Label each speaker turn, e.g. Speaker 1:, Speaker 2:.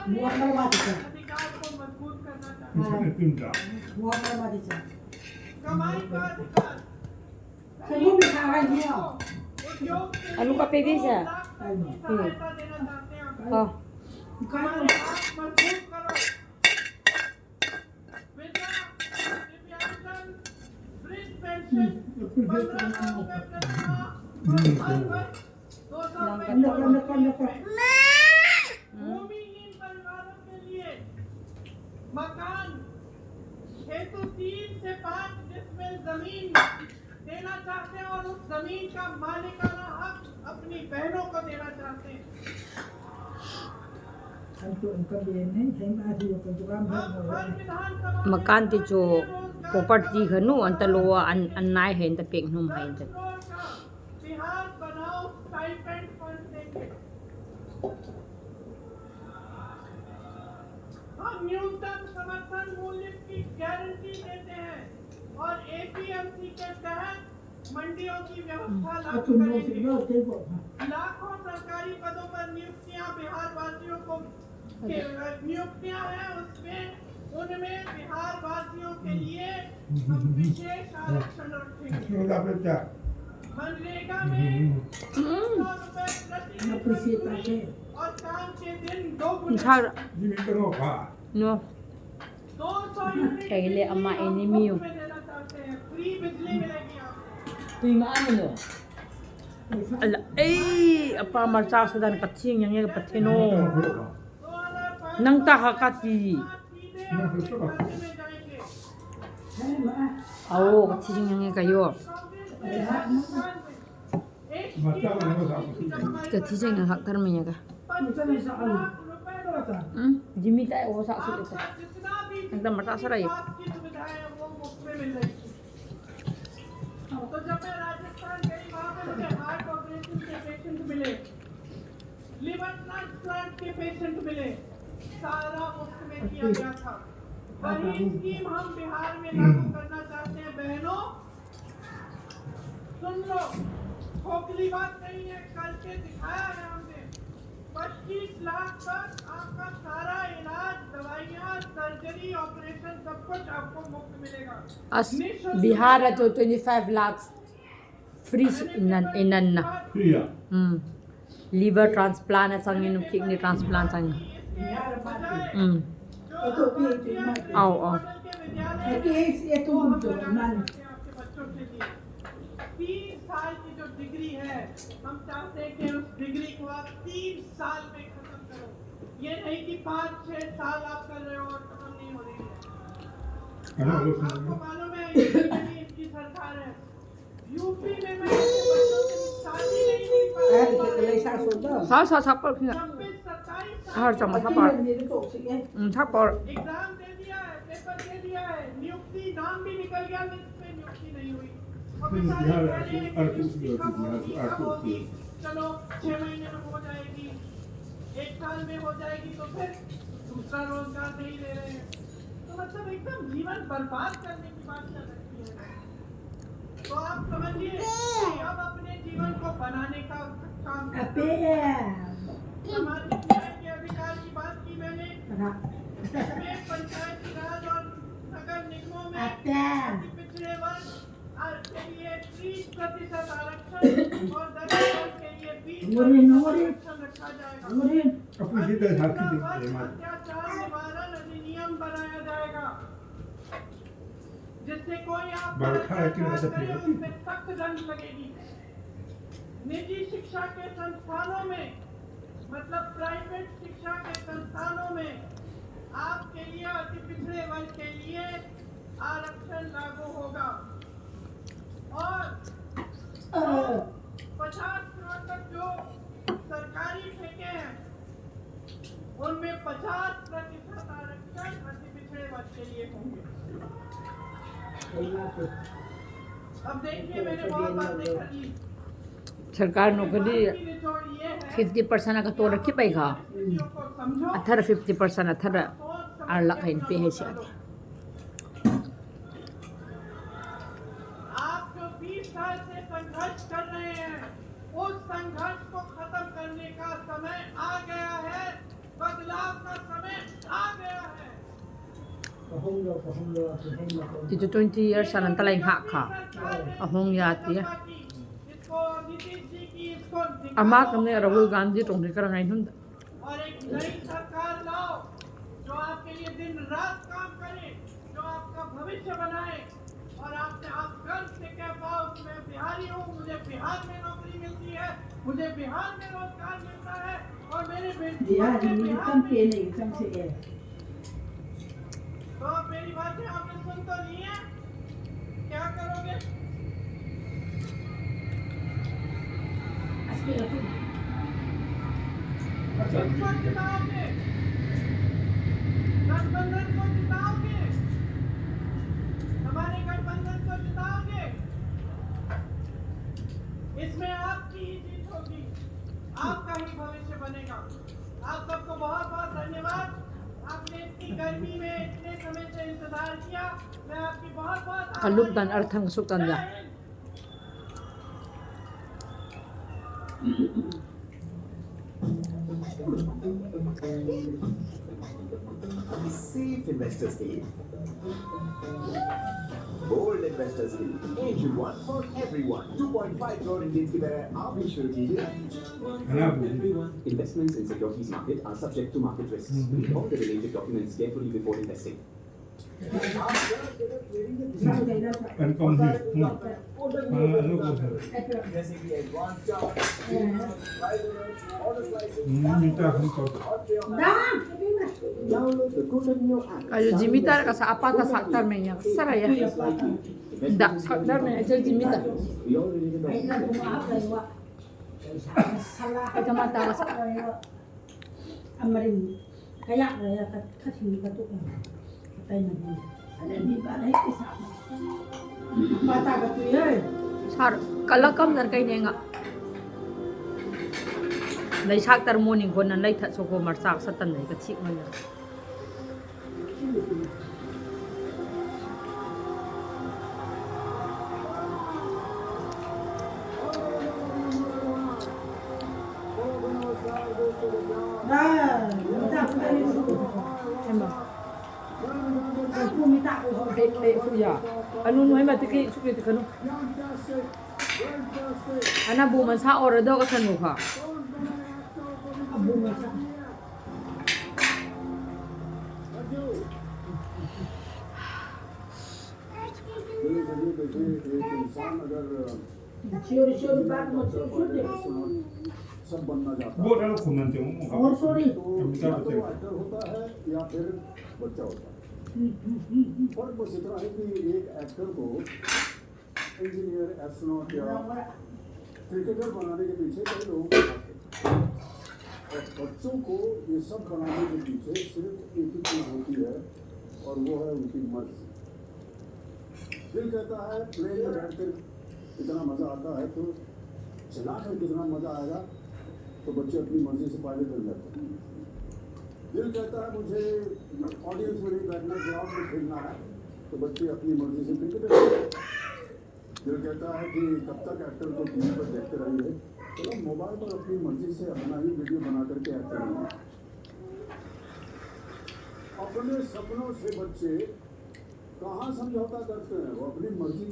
Speaker 1: मुआमामातीचा
Speaker 2: अधिकार को मजबूत करना चाहते हैं।
Speaker 3: तीनटा
Speaker 1: मुआमामातीचा
Speaker 2: कमाई का अधिकार
Speaker 1: समूह में खावा लिया
Speaker 2: उद्योग के
Speaker 4: Ano ka, Peggy, siya?
Speaker 2: सहायता देना चाहते हैं आपको।
Speaker 4: Oh,
Speaker 2: हमारे हाथ मजबूत करो। विधवा, दिव्यांगजन, वृद्ध पेंशन 1500 रुपए प्रतिमाह और हर वर्ष 200 रुपए भूमिहीन परिवारों के लिए मकान हेतु 3 से 5 डिसमिल जमीन देना चाहते हैं और उस जमीन का मालिकाना हक अपनी बहनों को देना चाहते हैं।
Speaker 1: हमको उनका बेने हम आज ये को जुगाम
Speaker 2: अब हर विधानसभा
Speaker 4: makan ti jo property khanu antalo an nai hen ta pek num hain ta.
Speaker 2: Crore का बिहार बनाओ स्टाइपेंड फंड देंगे। हम न्यूनतम समर्थन मूल्य की गारंटी देते हैं और एपीएमसी के तहत मंडियों की व्यवस्था लागू
Speaker 1: तुम लोग
Speaker 2: करेंगे।
Speaker 1: सिर्फ देखो
Speaker 2: लाखों सरकारी पदों पर नियुक्तियां बिहार वासियों को नियुक्तियां हैं उसमें उनमें बिहार वासियों के लिए हम विशेष आरक्षण रखेंगे।
Speaker 3: छोटा बेटा
Speaker 2: मनरेगा में 100 रुपए प्रति
Speaker 1: अप्रिशिएट
Speaker 2: मजदूरी
Speaker 1: करते
Speaker 2: और काम के दिन 2 गुना
Speaker 4: Sa
Speaker 3: जीवित करो खा
Speaker 4: no
Speaker 2: 200 unit
Speaker 4: Kaya le ama
Speaker 2: बिजली हम
Speaker 4: enemy
Speaker 2: मुफ्त में देना चाहते हैं। फ्री बिजली मिलेगी आपको।
Speaker 4: tui maano no. Ala eh apa marcha sa dan katsing yang yang patheno
Speaker 2: 2005
Speaker 4: nang ta ha ka ti
Speaker 2: सीधे आपके खाते में जाएंगे।
Speaker 1: हैं मां
Speaker 4: ao katsing yang yang kayo
Speaker 3: बच्चा को नहीं
Speaker 4: ka tising yang hak tarmi nya ka
Speaker 1: मुझे नहीं साल होता
Speaker 4: jimmy ta o sa su ta
Speaker 2: जितना भी
Speaker 4: एकदम मटा सा रही
Speaker 2: आपकी सुविधाएं हैं, वो मुफ्त में मिल रही है। तो जब मैं राजस्थान गई वहाँ पे मुझे हार्ट ऑपरेशन के पेशेंट मिले, लिवर ट्रांसप्लांट के पेशेंट मिले, सारा मुफ्त में किया गया था। वही स्कीम हम बिहार में लागू करना चाहते हैं। बहनों सुन लो, खोखली बात नहीं है, करके दिखाया है हमने। 25 लाख तक आपका सारा इलाज, दवाइयाँ, सर्जरी, ऑपरेशन सब कुछ आपको मुफ्त मिलेगा।
Speaker 4: as bihar to 25 lakhs free inan na
Speaker 3: पिया
Speaker 4: liver transplant at sang inum kidney transplant sang
Speaker 1: यार बात
Speaker 2: जो
Speaker 1: तो भी
Speaker 4: ao ao
Speaker 2: मॉडल के विद्यालय
Speaker 1: है कि ये तो हम तो मान
Speaker 2: आपके बच्चों के लिए 3 साल की जो डिग्री है, हम चाहते हैं कि उस डिग्री को आप 3 साल में खत्म करो। ये नहीं कि 5-6 साल आप कर रहे हो और खत्म नहीं हो रही है। आपको मालूम है ये इसकी सरकार है। यूपी में मैं ऐसे बच्चों से शादी नहीं हुई
Speaker 1: है कि ले सा सोदा
Speaker 4: sa sa sa par khinga
Speaker 2: 26-27
Speaker 4: har
Speaker 2: साल
Speaker 4: sama sa
Speaker 1: पर
Speaker 4: par
Speaker 1: ये तो से है
Speaker 4: sa par
Speaker 2: एग्जाम दे दिया है, पेपर दे दिया है, नियुक्ति नाम भी निकल गया, लिस्ट में नियुक्ति नहीं हुई। अब बेचारे
Speaker 3: बिहार
Speaker 2: कह रहे हैं कि
Speaker 3: आर्थिक
Speaker 2: नियुक्ति कब होगी,
Speaker 3: आर्थिक
Speaker 2: कब होगी। चलो 6 महीने में हो जाएगी, 1 साल में हो जाएगी, तो फिर दूसरा रोजगार नहीं ले रहे हैं। तो मतलब एकदम जीवन बर्बाद करने की बात कर रखी है। तो आप समझिए कि अब अपने जीवन को बनाने का काम
Speaker 1: अपे
Speaker 2: सामाजिक न्याय के अधिकार की बात की मैंने।
Speaker 1: रा
Speaker 2: इसमें पंचायती राज और नगर निगमों में
Speaker 1: अपे
Speaker 2: अति पिछड़े वर्ग के लिए 30% आरक्षण और दलित वर्ग के लिए 20% आरक्षण रखा जाएगा।
Speaker 1: मोरे
Speaker 3: अपनी सीधे साथी
Speaker 2: वर्ग
Speaker 3: देखते हैं
Speaker 2: अत्याचार निवारण अधिनियम बनाया जाएगा, जिससे कोई आप
Speaker 3: बरखा है कि नहीं ऐसा
Speaker 2: करे
Speaker 3: फिर?
Speaker 2: उसमें सख्त दंड लगेगी। निजी शिक्षा के संस्थानों में, मतलब प्राइवेट शिक्षा के संस्थानों में आपके लिए अति पिछड़े वर्ग के लिए आरक्षण लागू होगा और 50 करोड़ तक जो सरकारी ठेके हैं उनमें 50% आरक्षण अति पिछड़े वर्ग के लिए होंगे। अब देखिए मैंने बहुत बातें कर ली।
Speaker 4: सरकार नौकरी
Speaker 2: बात की निचोड़ ये है
Speaker 4: 50% का तो रखी पाएगा
Speaker 2: स्थितियों को समझो,
Speaker 4: 50% अथर आर लख है पे है से
Speaker 2: आप जो 20 साल से संघर्ष कर रहे हैं, उस संघर्ष को खत्म करने का समय आ गया है। बदलाव का समय
Speaker 4: Dito 20 years sa nantalay nga ka. Ahong yati.
Speaker 2: इसको नीतीश जी की इसको
Speaker 4: Ama kami Rahul Gandhi tong ni karangay nun.
Speaker 2: और एक नई सरकार लाओ जो आपके लिए दिन रात काम करे, जो आपका भविष्य बनाए और आपसे आप गर्व से कह पाओ कि मैं बिहारी हूँ, मुझे बिहार में नौकरी मिलती है, मुझे बिहार में रोजगार मिलता है और मेरे बेटे
Speaker 1: Dia
Speaker 2: बिहार
Speaker 1: ni
Speaker 2: में
Speaker 1: kan pe ni kan se ye.
Speaker 2: तो आप मेरी बातें आपने सुन तो ली है, क्या करोगे?
Speaker 1: Aske aku.
Speaker 2: किसको जिताओगे? गठबंधन को जिताओगे? हमारे गठबंधन को जिताओगे? इसमें आपकी ही जीत होगी, आपका ही भविष्य बनेगा। आप सबको बहुत बहुत धन्यवाद। आपने इतनी गर्मी में इतने समय से इंतजार किया, मैं आपकी बहुत बहुत
Speaker 4: Kalugdan arthang suktan ya.
Speaker 5: Safe investor scheme. Bold investor scheme. Asian one for everyone. 2.5 crore Indians की तरह आप भी शुरू कीजिए. Investments in securities market are subject to market risks. Read all the related documents carefully before investing.
Speaker 3: Confirm है लो को
Speaker 5: जैसे कि एडवांस चार्ट,
Speaker 3: मीटर हम को
Speaker 5: download the Contadino app.
Speaker 4: Kayo jimitar ka sa apata saktar men ya. Saraya. Da saktar men aja jimitar.
Speaker 5: We already know.
Speaker 1: Ai la ko maaf la wa. Salah
Speaker 4: Ay mata ka sa.
Speaker 1: amarin. Kaya ya ka thi ka tu. Tay na ni. Ada ni ba lai ke sa. Mata ka tu ye.
Speaker 4: Sar kalakam nan kay nga. Lai saktar morning ko nan lai that so ko marsak sa tan lai ka chik man.
Speaker 1: Dah, minta aku dari dulu.
Speaker 4: Emma.
Speaker 1: Aku minta aku.
Speaker 4: Kuya. Ano no ay matiki sukli kanu. Ana bu man sa ora do ka sanu ka.
Speaker 1: Abu masa. Ciori baat mo ciori.
Speaker 6: सब बनना चाहता
Speaker 3: वो डालो खुनन ते वो
Speaker 1: और sorry.
Speaker 3: Metre
Speaker 6: है
Speaker 3: बचे
Speaker 6: तो एक्टर होता है या फिर बच्चा होता है फर्क बस इतना है कि एक एक्टर को इंजीनियर एस्ट्रोनॉट या क्रिकेटर बनाने के पीछे कई लोग और बच्चों को ये सब बनाने के पीछे सिर्फ एक ही चीज होती है और वो है उनकी मर्जी दिल कहता है प्लेन में बैठकर इतना मजा आता है तो चलाकर कितना मजा आएगा तो बच्चे अपनी मर्जी से पायलट बन जाते हैं दिल कहता है मुझे ऑडियंस में नहीं बैठना ग्राउंड में खेलना है तो बच्चे अपनी मर्जी से क्रिकेटर बनते हैं दिल कहता है कि कब तक एक्टर को टीवी पर देखते रहिए तो मोबाइल पर अपनी मर्जी से अपना ही वीडियो बना करके एक्टर बने अपने सपनों से बच्चे कहाँ समझौता करते हैं वो अपनी मर्जी